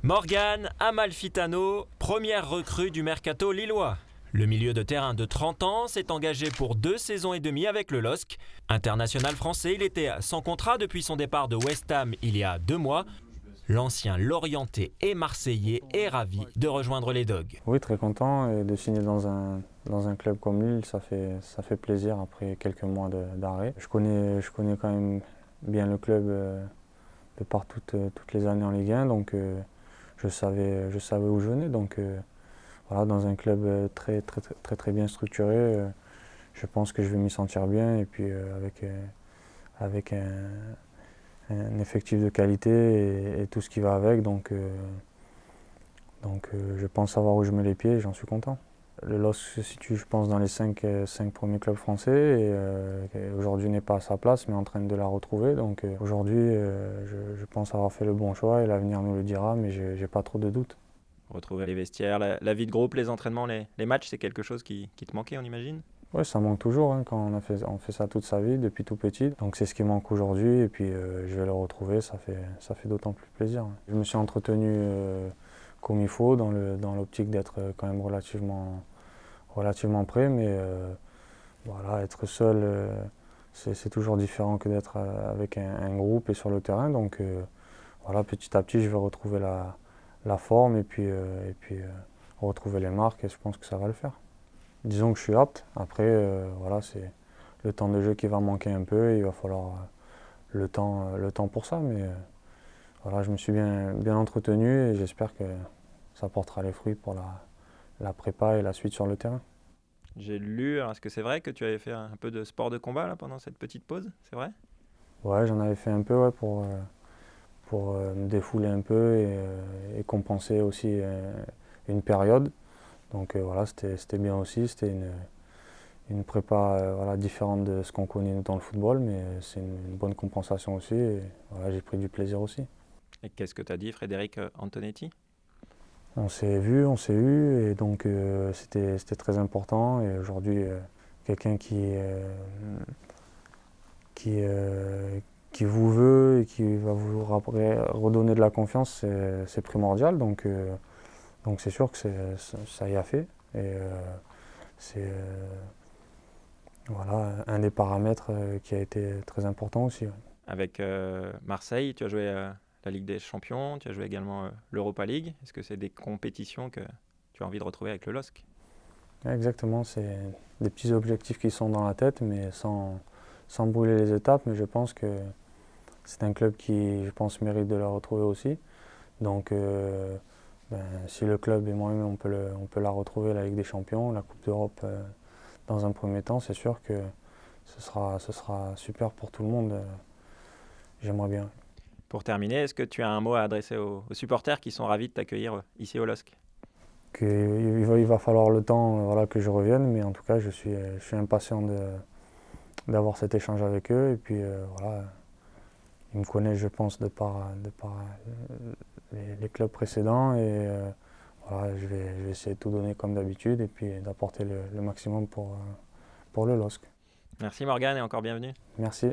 Morgan Amalfitano, première recrue du mercato lillois. Le milieu de terrain de 30 ans s'est engagé pour 2 saisons et demie avec le LOSC. International français, il était sans contrat depuis son départ de West Ham il y a 2 mois. L'ancien Lorientais et Marseillais est ravi de rejoindre les Dogs. Oui, très content et de signer dans un club comme Lille, ça fait plaisir après quelques mois d'arrêt. Je connais quand même bien le club de par toutes les années en Ligue 1, donc je savais où je venais. Donc voilà, dans un club très bien structuré, je pense que je vais m'y sentir bien et puis avec un effectif de qualité et tout ce qui va avec. Donc je pense savoir où je mets les pieds et j'en suis content. Le LOSC se situe, je pense, dans les 5 premiers clubs français et aujourd'hui n'est pas à sa place mais en train de la retrouver. Donc aujourd'hui, je pense avoir fait le bon choix et l'avenir nous le dira, mais j'ai pas trop de doutes. Retrouver les vestiaires, la vie de groupe, les entraînements, les matchs, c'est quelque chose qui te manquait, on imagine ? Oui, ça manque toujours quand on fait ça toute sa vie, depuis tout petit. Donc c'est ce qui manque aujourd'hui et puis je vais le retrouver, ça fait d'autant plus plaisir. Je me suis entretenu comme il faut dans l'optique d'être quand même relativement prêt, mais voilà, être seul, c'est toujours différent que d'être avec un groupe et sur le terrain. Donc voilà, petit à petit, je vais retrouver la forme et puis retrouver les marques et je pense que ça va le faire. Disons que je suis apte. Après, voilà, c'est le temps de jeu qui va manquer un peu et il va falloir le temps pour ça. Mais voilà, je me suis bien entretenu et j'espère que ça portera les fruits pour la prépa et la suite sur le terrain. J'ai lu, alors est-ce que c'est vrai que tu avais fait un peu de sport de combat là, pendant cette petite pause ? C'est vrai ? Ouais, j'en avais fait un peu ouais, pour me défouler un peu et compenser aussi une période. Donc voilà, c'était bien aussi. C'était une prépa voilà, différente de ce qu'on connaît dans le football, mais c'est une bonne compensation aussi. Et voilà, j'ai pris du plaisir aussi. Et qu'est-ce que t'as dit, Frédéric Antonetti ? On s'est eu, et donc c'était très important. Et aujourd'hui, quelqu'un qui vous veut et qui va vous redonner de la confiance, c'est primordial. Donc c'est sûr que ça y a fait. Et c'est voilà, un des paramètres qui a été très important aussi. Ouais. Avec Marseille, tu as joué la Ligue des Champions, tu as joué également l'Europa League. Est-ce que c'est des compétitions que tu as envie de retrouver avec le LOSC ? Ouais, exactement, c'est des petits objectifs qui sont dans la tête, mais sans brûler les étapes. Mais je pense que c'est un club qui, je pense, mérite de la retrouver aussi. Donc, si le club et moi-même, on peut la retrouver, la Ligue des Champions, la Coupe d'Europe dans un premier temps, c'est sûr que ce sera super pour tout le monde. J'aimerais bien. Pour terminer, est-ce que tu as un mot à adresser aux supporters qui sont ravis de t'accueillir ici au LOSC ? Il va falloir le temps voilà, que je revienne, mais en tout cas, je suis impatient d'avoir cet échange avec eux. Et puis voilà, ils me connaissent, je pense, de par les clubs précédents. Et voilà, je vais essayer de tout donner comme d'habitude et puis d'apporter le maximum pour le LOSC. Merci Morgan et encore bienvenue. Merci.